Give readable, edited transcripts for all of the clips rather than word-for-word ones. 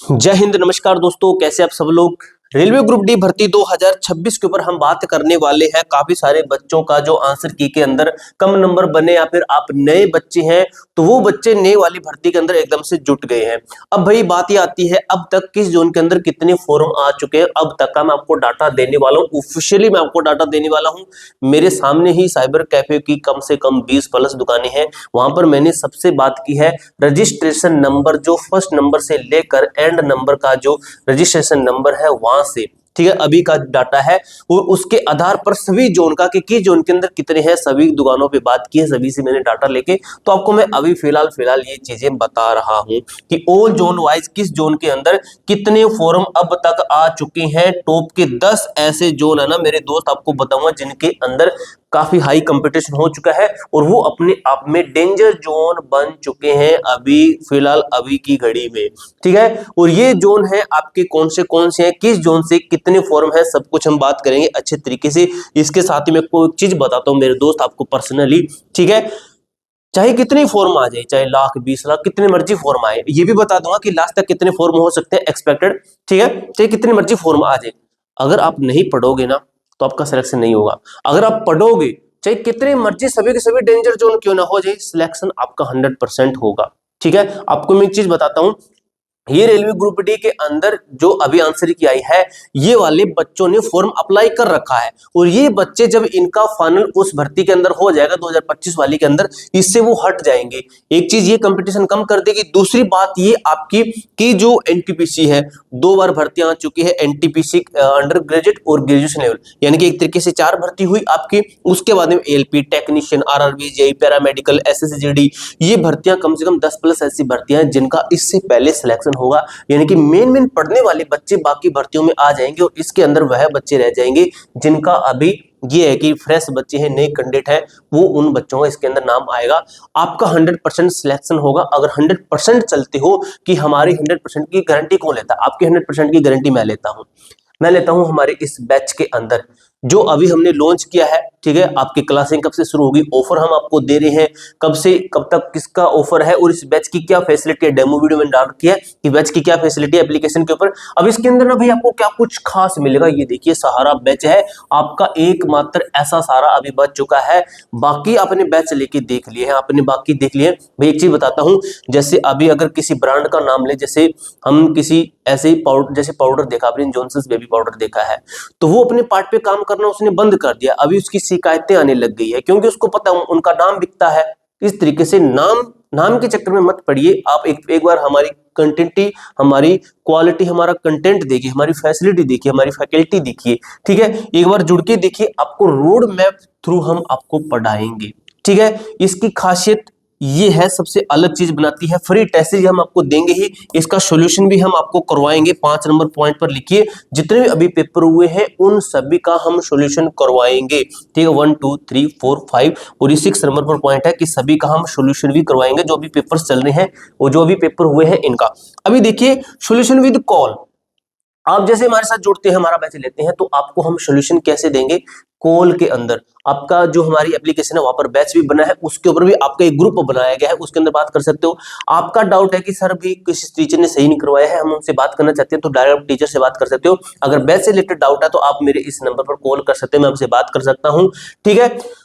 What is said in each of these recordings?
जय हिंद, नमस्कार दोस्तों, कैसे आप सब लोग। रेलवे ग्रुप डी भर्ती 2026 के ऊपर हम बात करने वाले हैं। काफी सारे बच्चों का जो आंसर की के अंदर कम नंबर बने या फिर आप नए बच्चे हैं तो वो बच्चे नए वाली भर्ती के अंदर एकदम से जुट गए हैं। अब भाई बात ये आती है, अब तक किस जोन के अंदर कितने फॉर्म आ चुके हैं, अब तक का मैं आपको डाटा देने वाला हूँ। ऑफिशियली मैं आपको डाटा देने वाला हूँ। मेरे सामने ही साइबर कैफे की कम से कम 20 प्लस दुकानें हैं। वहां पर मैंने सबसे बात की है रजिस्ट्रेशन नंबर, जो फर्स्ट नंबर से लेकर एंड नंबर का जो रजिस्ट्रेशन नंबर है वहां से, ठीक है, अभी का डाटा है। और उसके आधार पर सभी जोन का कि किस जोन के अंदर कितने हैं, सभी दुकानों पे बात की है, सभी से मैंने डाटा लेके तो आपको मैं अभी फिलहाल ये चीजें बता रहा हूं कि ऑल जोन वाइज किस जोन के अंदर कितने फॉर्म अब तक आ चुके हैं। टॉप के 10 ऐसे जोन है ना मेरे दोस्त, आपको बताऊंगा जिनके अंदर काफी हाई कंपटीशन हो चुका है और वो अपने आप में डेंजर जोन बन चुके हैं अभी फिलहाल अभी की घड़ी में, ठीक है। और ये जोन है आपके कौन से हैं, किस जोन से कितने फॉर्म है, सब कुछ हम बात करेंगे अच्छे तरीके से। इसके साथ ही मैं आपको एक चीज बताता हूं मेरे दोस्त, आपको पर्सनली, ठीक है, चाहे कितने फॉर्म आ जाए, चाहे लाख 20 लाख कितने मर्जी फॉर्म आए, ये भी बता दूंगा कि लास्ट तक कितने फॉर्म हो सकते हैं एक्सपेक्टेड, ठीक है। चाहे कितने मर्जी फॉर्म आ जाए, अगर आप नहीं पढ़ोगे ना तो आपका सिलेक्शन नहीं होगा। अगर आप पढ़ोगे, चाहे कितने मर्जी सभी के सभी डेंजर जोन क्यों ना हो जाए, सिलेक्शन आपका 100% होगा, ठीक है। आपको मैं एक चीज बताता हूं, ये रेलवे ग्रुप डी के अंदर जो अभी आंसर की आई है, ये वाले बच्चों ने फॉर्म अप्लाई कर रखा है और ये बच्चे जब इनका फाइनल उस भर्ती के अंदर हो जाएगा 2025 वाली के अंदर, इससे वो हट जाएंगे। एक चीज ये कंपटीशन कम कर देगी। दूसरी बात ये आपकी कि जो एनटीपीसी है, 2 बार भर्तियां आ चुकी है एनटीपीसी अंडर ग्रेजुएट और ग्रेजुएशन लेवल, यानी कि एक तरीके से 4 भर्ती हुई आपकी। उसके बाद में LP technician, RRB, JE, paramedical, SSGD, ये भर्तियां कम से कम 10 प्लस ऐसी भर्तियां हैं जिनका इससे पहले सिलेक्शन होगा। यानी कि मेन पढ़ने वाले बच्चे बाकी भर्तियों में आ जाएंगे और इसके अंदर वह बच्चे रह जाएंगे जिनका अभी ये है कि फ्रेश बच्चे हैं, नए कैंडिडेट हैं, वो उन बच्चों का इसके अंदर नाम आएगा। आपका 100% सिलेक्शन होगा अगर 100% चलते हो। कि हमारी 100% की गारंटी कौन लेता है? आपकी 100% की गारंटी मैं लेता हूं। मैं लेता हूं हमारे इस बैच के अंदर जो अभी हमने लॉन्च किया है, ठीक है। आपकी क्लासिंग कब से शुरू होगी, ऑफर हम आपको दे रहे हैं, कब से कब तक किसका ऑफर है और इस बैच की क्या फैसिलिटी है। डेमो वीडियो में डाल रखी है कि बैच की क्या फैसिलिटी है एप्लीकेशन के ऊपर। अब इसके अंदर ना भाई आपको क्या कुछ खास मिलेगा, ये देखिए, सहारा बैच है आपका एकमात्र ऐसा सारा अभी बच चुका है। बाकी आपने बैच लेके देख लिए हैं, आपने बाकी देख लिए। भाई एक चीज बताता हूं, जैसे अभी अगर किसी ब्रांड का नाम ले, जैसे हम किसी ऐसे ही पाउडर, जैसे पाउडर देखा आपने, जॉनसन्स बेबी पाउडर देखा है, तो वो अपने पार्ट पे काम करना उसने बंद कर दिया। अभी उसकी शिकायतें आने लग गई है क्योंकि उसको पता उनका नाम बिकता है। इस तरीके से नाम के चक्कर में मत पड़िए आप। एक बार हमारी कंटेंट, हमारी क्वालिटी, हमारा कंटेंट देखिए, हमारी फैसिलिटी देखिए, हमारी फैकल्टी देखिए, ठीक है। एक बार जुड़ के देखिए, आपको रोड मैप थ्रू हम आपको पढ़ाएंगे, ठीक है। इसकी खासियत ये है, सबसे अलग चीज बनाती है, फ्री टेस्ट हम आपको देंगे ही, इसका सॉल्यूशन भी हम आपको करवाएंगे। 5 नंबर पॉइंट पर लिखिए, जितने भी अभी पेपर हुए हैं उन सभी का हम सॉल्यूशन करवाएंगे, ठीक है। 1 2 3 4 5 और ये 6 नंबर पर पॉइंट है कि सभी का हम सॉल्यूशन भी करवाएंगे। जो भी पेपर चल रहे हैं वो जो भी पेपर हुए हैं इनका, अभी देखिए, सॉल्यूशन विद कॉल। आप जैसे हमारे साथ जुड़ते हैं, हमारा बैच लेते हैं, तो आपको हम सॉल्यूशन कैसे देंगे, कॉल के अंदर। आपका जो हमारी एप्लीकेशन है वहां पर बैच भी बना है, उसके ऊपर भी आपका एक ग्रुप बनाया गया है, उसके अंदर बात कर सकते हो। आपका डाउट है कि सर भी किसी टीचर ने सही नहीं करवाया है, हम उनसे बात करना चाहते हैं, तो डायरेक्ट टीचर से बात कर सकते हो। अगर बैच से रिलेटेड डाउट है तो आप मेरे इस नंबर पर कॉल कर सकते हैं, मैं आपसे बात कर सकता हूं, ठीक है।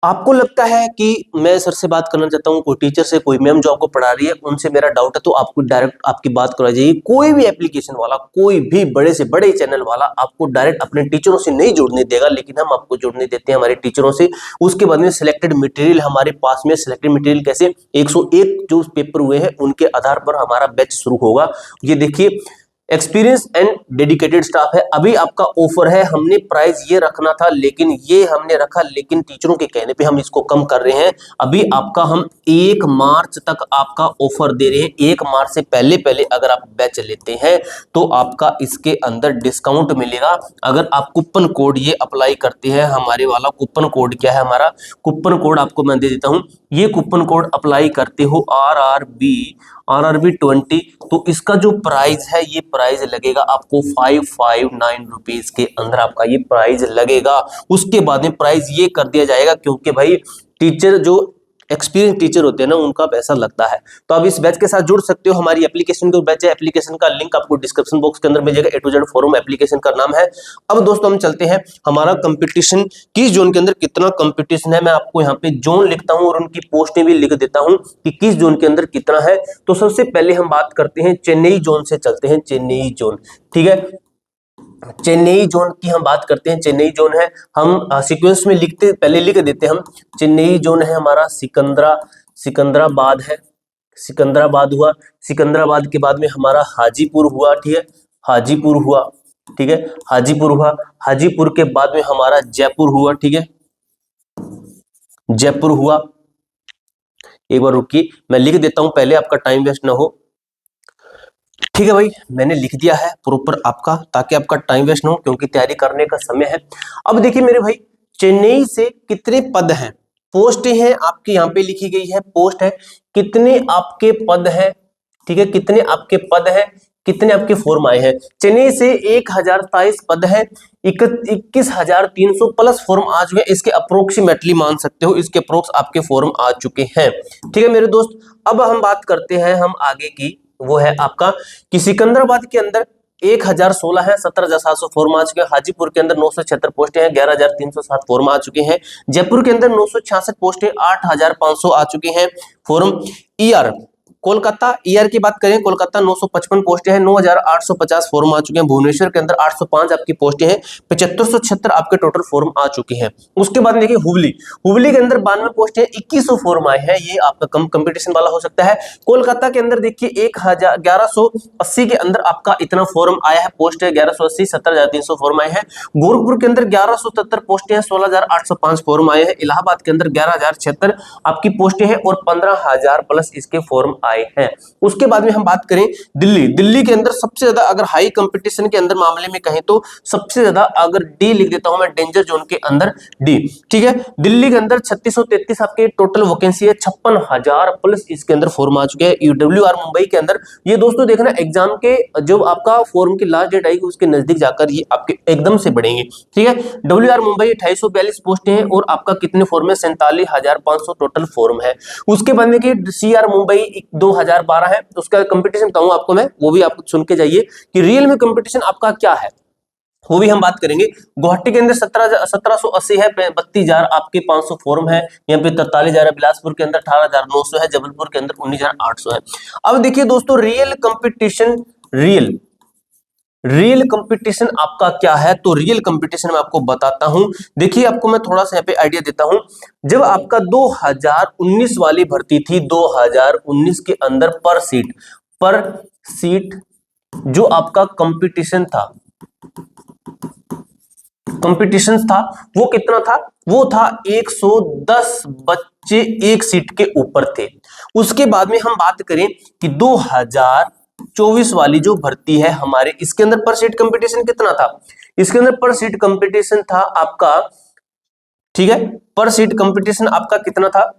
आपको लगता है कि मैं सर से बात करना चाहता हूं, कोई टीचर से, कोई मैम जो आपको पढ़ा रही है उनसे मेरा डाउट है, तो आपको डायरेक्ट आपकी बात करवाई जाएगी। कोई भी एप्लीकेशन वाला, कोई भी बड़े से बड़े चैनल वाला आपको डायरेक्ट अपने टीचरों से नहीं जुड़ने देगा, लेकिन हम आपको जुड़ने देते हैं हमारे टीचरों से। उसके बाद में सिलेक्टेड मटेरियल हमारे पास में, सिलेक्टेड मटेरियल कैसे, 101 जो पेपर हुए हैं उनके आधार पर हमारा बैच शुरू होगा। ये देखिए, एक्सपीरियंस एंड डेडिकेटेड स्टाफ है। अभी आपका ऑफर है, हमने प्राइस ये रखना था लेकिन ये हमने रखा, लेकिन टीचरों के कहने पे हम इसको कम कर रहे हैं। अभी आपका हम 1 मार्च तक आपका ऑफर दे रहे हैं। 1 मार्च से पहले पहले अगर आप बैच लेते हैं तो आपका इसके अंदर डिस्काउंट मिलेगा। अगर आप कूपन कोड ये अप्लाई करते हैं, हमारे वाला कूपन कोड क्या है, हमारा कूपन कोड आपको मैं दे देता हूं। ये कूपन कोड अप्लाई करते हो RRB 20, तो इसका जो प्राइस है, ये प्राइस लगेगा आपको 559 रुपीज के अंदर आपका ये प्राइस लगेगा। उसके बाद में प्राइस ये कर दिया जाएगा, क्योंकि भाई टीचर जो एक्सपीरियंस टीचर होते हैं ना, उनका पैसा लगता है। तो आप इस बैच के साथ जुड़ सकते हो। हमारी एप्लीकेशन जो बैच है, एप्लीकेशन का लिंक आपको डिस्क्रिप्शन बॉक्स के अंदर मिल जाएगा। A to Z forum application का नाम है। अब दोस्तों हम चलते हैं हमारा कंपटीशन, किस जोन के अंदर कितना कंपटीशन है। मैं आपको यहाँ पे जोन लिखता हूँ और उनकी पोस्टें भी लिख देता हूँ कि किस जोन के अंदर कितना है। तो सबसे पहले हम बात करते हैं चेन्नई जोन से, चलते हैं चेन्नई जोन। ठीक है, चेन्नई जोन की हम बात करते हैं। चेन्नई जोन है, हम सीक्वेंस में लिखते, पहले लिख देते हैं हम। चेन्नई जोन है हमारा सिकंदराबाद है, सिकंदराबाद हुआ। सिकंदराबाद के बाद में हमारा हाजीपुर हुआ। ठीक है, हाजीपुर हुआ। ठीक है, हाजीपुर हुआ। हाजीपुर के बाद में हमारा जयपुर हुआ। ठीक है, जयपुर हुआ। एक बार रुकिए, मैं लिख देता हूं पहले, आपका टाइम वेस्ट ना हो। ठीक है भाई, मैंने लिख दिया है प्रॉपर आपका, ताकि आपका टाइम वेस्ट ना हो, क्योंकि तैयारी करने का समय है। अब देखिए मेरे भाई, चेन्नई से कितने पद हैं, पोस्ट हैं आपकी यहाँ पे लिखी गई है, पोस्ट है, कितने आपके पद हैं। ठीक है, कितने आपके पद हैं, कितने आपके फॉर्म आए हैं। चेन्नई से 1027 पद है, 21,300 प्लस फॉर्म आ चुके हैं। इसके अप्रोक्सीमेटली मान सकते हो, इसके अप्रोक्स आपके फॉर्म आ चुके हैं। ठीक है मेरे दोस्त, अब हम बात करते हैं हम आगे की, वो है आपका कि सिकंदराबाद के अंदर 1016 है, 17,700 फॉर्म आ चुके हैं। हाजीपुर के अंदर 976 पोस्टें हैं, 11,307 फॉर्म आ चुके हैं। जयपुर के अंदर 966 पोस्टें, 8,500 आ चुके हैं फॉर्म। ईआर कोलकाता, ईआर की बात करें, कोलकाता 955 पोस्टें हैं, 9,850 फॉर्म आ चुके हैं। भुवनेश्वर के अंदर 805 आपकी पोस्टें हैं, 7576 आपके टोटल फॉर्म आ चुके हैं। उसके बाद देखिए हुबली, हुबली के अंदर 92 पोस्टें, 2100 फॉर्म आए हैं। ये आपका कम कंपटीशन वाला हो सकता है। कोलकाता के अंदर देखिए 1180 के अंदर आपका इतना फॉर्म आया है, पोस्ट है 1180, 17,300 फॉर्म आए हैं। गोरखपुर के अंदर 1170 पोस्टें हैं, 16,805 फॉर्म आए हैं। इलाहाबाद के अंदर 11,076 आपकी पोस्टें हैं और 15,000 प्लस इसके फॉर्म आए हैं। उसके बाद में हम बात करें दिल्ली, दिल्ली के अंदर सबसे ज्यादा, अगर हाई कंपटीशन के अंदर मामले में कहें तो सबसे ज्यादा, अगर डी लिख देता हूं मैं, डेंजर जोन के अंदर डी। ठीक है, दिल्ली के अंदर 3633 आपके टोटल वैकेंसी है, 56,000 प्लस इसके अंदर फॉर्म आ चुके हैं। यूडब्ल्यूआर मुंबई के अंदर, ये दोस्तों देखना एग्जाम के जब आपका फॉर्म की लास्ट डेट आएगी उसके नजदीक जाकर ये आपके एकदम से बढ़ेंगे। ठीक है, डब्ल्यूआर मुंबई 2842 पोस्टें हैं और आपका कितने फॉर्म है, 47,500 टोटल फॉर्म है। उसके बाद में सीआर मुंबई 2012 है, उसका कंपटीशन कहूं आपको मैं, वो भी आप सुन के जाइए कि रियल में कंपटीशन आपका क्या है, वो भी हम बात करेंगे। गुवाहाटी के अंदर 1780 है, 32,000 आपके 500 फॉर्म है। यहाँ पे 43,000 है। बिलासपुर के अंदर 18,900 है। जबलपुर के अंदर 19,800 है। अब देखिए दोस्तों, रियल कंपटीशन, रियल कंपटीशन आपका क्या है, तो रियल कंपटीशन मैं आपको बताता हूं। देखिए आपको मैं थोड़ा सा यहाँ पे आइडिया देता हूं। जब आपका 2019 वाली भर्ती थी, 2019 के अंदर पर सीट जो आपका कंपटीशन था, वो कितना था, वो था 110 बच्चे एक सीट के ऊपर थे। उसके बाद में हम बात करें कि 2024 वाली जो भर्ती है हमारे, इसके अंदर पर सीट कंपटीशन कितना था, इसके अंदर पर सीट कंपटीशन था आपका, ठीक है, पर सीट कंपटीशन आपका कितना था,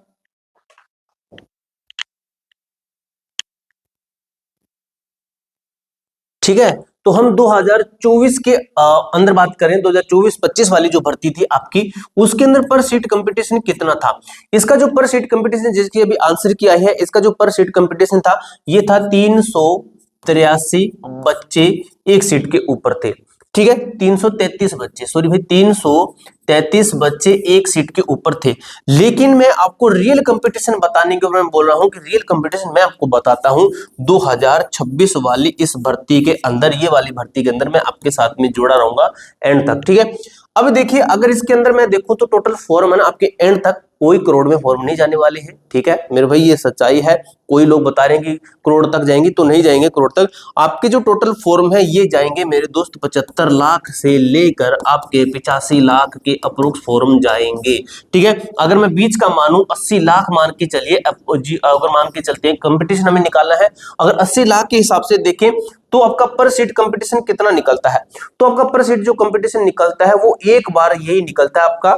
ठीक है। तो हम 2024 के अंदर बात करें, 2024-25 वाली जो भर्ती थी आपकी, उसके अंदर पर सीट कंपटीशन कितना था। इसका जो पर सीट कंपटीशन, जिसकी अभी आंसर किया है, इसका जो पर सीट कंपटीशन था, ये था 383 बच्चे एक सीट के ऊपर थे। ठीक है, 333 बच्चे, सॉरी भाई, 333 बच्चे एक सीट के ऊपर थे। लेकिन मैं आपको रियल कंपटीशन बताने के ऊपर बोल रहा हूं कि रियल कंपटीशन मैं आपको बताता हूं 2026 वाली इस भर्ती के अंदर, ये वाली भर्ती के अंदर मैं आपके साथ में जुड़ा रहूंगा एंड तक। ठीक है, अब देखिए अगर इसके अंदर मैं देखूं तो टोटल फॉर्म है ना आपके एंड तक, कोई करोड़ में फॉर्म नहीं जाने वाले हैं। ठीक है मेरे भाई, ये सच्चाई है। कोई लोग बता रहे हैं कि करोड़ तक जाएंगे, तो नहीं जाएंगे करोड़ तक। आपके जो टोटल फॉर्म है ये जाएंगे मेरे दोस्त 75 लाख से लेकर आपके 85 लाख के अप्रोक्स फॉर्म जाएंगे। ठीक है, अगर मैं बीच का मानूं 80 लाख मान के चलिए, अगर मान के चलते हैं कंपटीशन हमें निकालना है, अगर 80 लाख के हिसाब से देखें तो आपका पर सीट कंपटीशन कितना निकलता है, तो आपका पर सीट जो कंपटीशन निकलता है वो एक बार यही निकलता है आपका।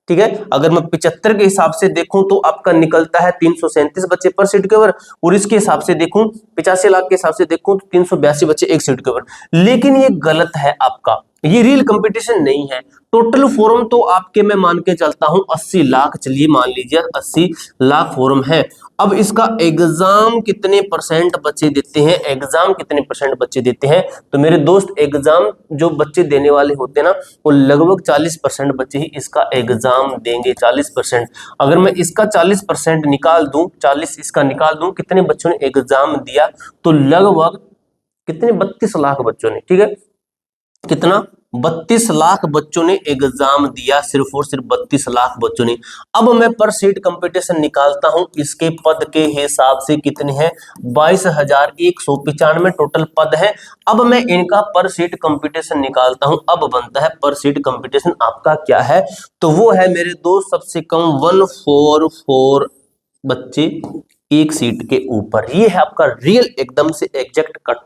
ठीक है, अगर मैं 75 के हिसाब से देखूं तो आपका निकलता है 337 बच्चे पर सीट के ऊपर, और इसके हिसाब से देखूं 85 लाख के हिसाब से देखूं तो 382 बच्चे एक सीट के ऊपर। लेकिन ये गलत है आपका, ये रियल कंपटीशन नहीं है। टोटल फॉर्म तो आपके मैं मान के चलता हूं 80 लाख, चलिए मान लीजिए 80 लाख फॉर्म है। अब इसका एग्जाम कितने परसेंट बच्चे देते हैं, एग्जाम कितने परसेंट बच्चे देते हैं, तो मेरे दोस्त एग्जाम जो बच्चे देने वाले होते हैं ना, वो लगभग 40% बच्चे ही इसका एग्जाम देंगे, 40%। अगर मैं इसका 40% निकाल दूं, 40 इसका निकाल दूं, कितने बच्चों ने एग्जाम दिया, तो लगभग कितने, 32 लाख बच्चों ने, ठीक है, कितना, 32 लाख बच्चों ने एग्जाम दिया, सिर्फ और सिर्फ 32 लाख बच्चों ने। अब मैं पर सीट कंपटीशन निकालता हूं, इसके पद के हिसाब से कितने हैं, 22,195 टोटल पद हैं। अब मैं इनका पर सीट कंपटीशन निकालता हूं, अब बनता है पर सीट कंपटीशन आपका क्या है, तो वो है मेरे दोस्त सबसे कम 144 बच्चे एक सीट के ऊपर। ये है आपका रियल एकदम से एग्जैक्ट कट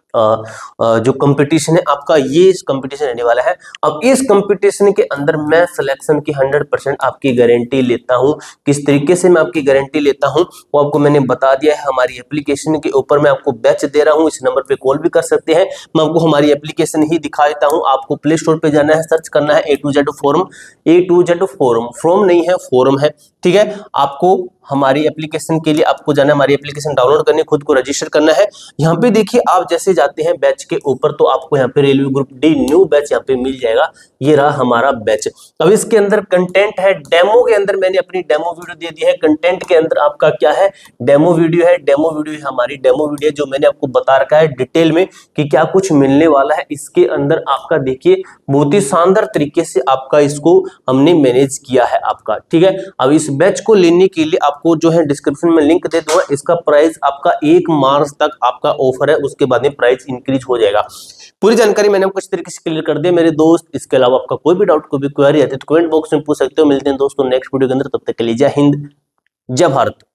जो कंपटीशन है आपका, ये कंपटीशन रहने वाला है। अब इस कंपटीशन के अंदर मैं सिलेक्शन की 100% आपकी गारंटी लेता हूं। किस तरीके से मैं आपकी गारंटी लेता हूं वो आपको मैंने बता दिया है। हमारी एप्लीकेशन के ऊपर मैं आपको बैच दे रहा हूं, इस नंबर पे कॉल भी कर सकते हैं। मैं आपको हमारी एप्लीकेशन ही दिखा देता हूं। आपको प्ले स्टोर पे जाना है, सर्च करना है A to Z forum, A to Z forum, from नहीं है फोरम है, ठीक है। आपको हमारी एप्लीकेशन के लिए आपको जाना है, हमारी एप्लीकेशन डाउनलोड करनी है, खुद को रजिस्टर करना है। यहाँ पे देखिए आप जैसे जाते हैं बैच के ऊपर तो आपको यहाँ पे railway group D new batch यहाँ पे मिल जाएगा। ये रहा हमारा बैच। अब इसके अंदर कंटेंट है, डेमो के अंदर मैंने अपनी डेमो वीडियो दे दी है। कंटेंट के अंदर आपका क्या है, डेमो वीडियो है। डेमो वीडियो है हमारी डेमो वीडियो जो मैंने आपको बता रखा है डिटेल में कि क्या कुछ मिलने वाला है। इसके अंदर आपका देखिए बहुत ही शानदार तरीके से आपका इसको हमने मैनेज किया है आपका, ठीक है। अब इस बैच को लेने के लिए आपको जो है डिस्क्रिप्शन में लिंक दे दूंगा। इसका प्राइस आपका 1 मार्च तक आपका ऑफर है, उसके बाद में प्राइस इंक्रीज हो जाएगा। पूरी जानकारी मैंने आपको इस तरीके से क्लियर कर दी मेरे दोस्त। इसके अलावा आपका कोई भी डाउट, कोई भी क्वेरी आती है तो कमेंट बॉक्स में पूछ सकते हो। मिलते हैं दोस्तों नेक्स्ट वीडियो के अंदर, तब तक के लिए जय हिंद, जय भारत।